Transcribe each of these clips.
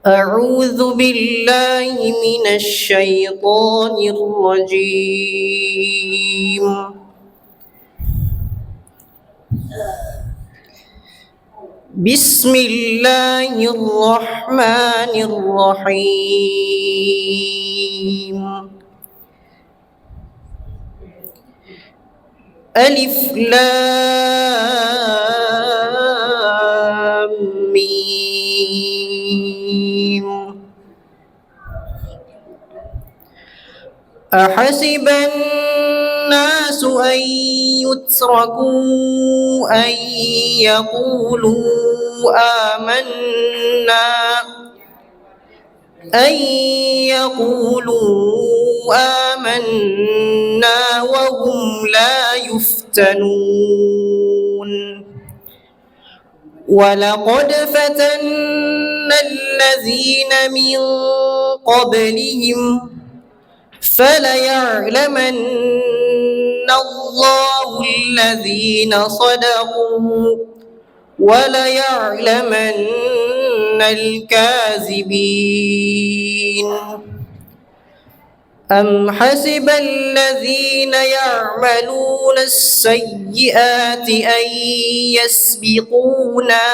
أعوذ بالله من الشيطان الرجيم. بسم الله الرحمن الرحيم. ألف لام ميم. أحسب الناس أن يتركوا أن يقولوا آمنا وهم لا يفتنون. ولقد فتنا الذين من قبلهم فليعلمن الله الذين صدقوا وليعلمن الكاذبين. أم حسب الذين يعملون السيئات أن يسبقونا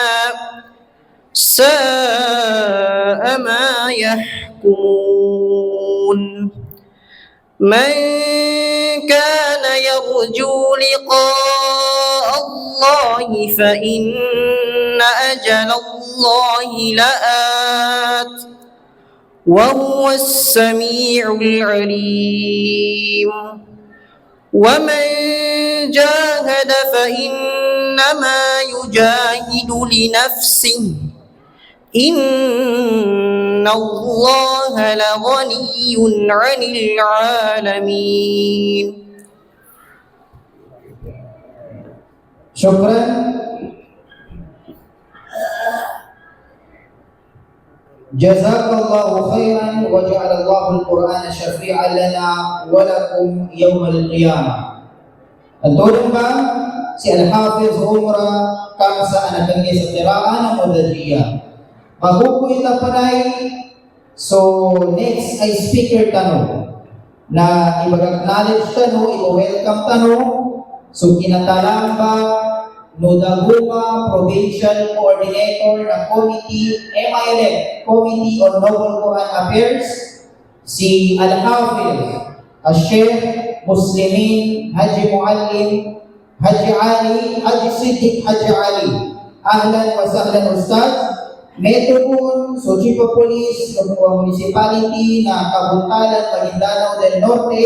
ساء ما يحكمون. من كان يرجو لقاء الله فإن أجل الله لآت وهو السميع العليم. ومن جاهد فإنما يجاهد لنفسه إن الله لغني عن العالمين. شكرا. جزاك الله خيرا وجعل الله القرآن شفيعا لنا ولكم يوم القيامة. Ang ba si Al-Hafiz Umrah kamsa anak kanya sa tiraan ng Mudadiyah. Magukuit na panay, so next ay speaker tanong na ibag-acknowledge tanong, i-welcome tanong, so kinatalang ba Nodaguma Provincial Coordinator ng Committee, MILF, Committee on Noble Quran Affairs, si Al-Hafiz, Al-Sheikh Muslimin Haji Muallim, Haji Ali, Haji Siddiq Haji Ali. Ahlan wa sahlan Ustaz. Metro po, so Chief of Police ng Municipality na Kabuntalan, Maguindanao del Norte,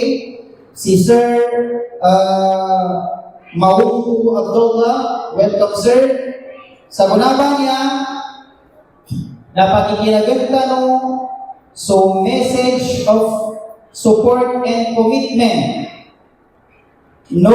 si Sir Mawuku Abdullah, welcome sir. Sa gunabang niya, napakikinagantan no, so message of support and commitment. No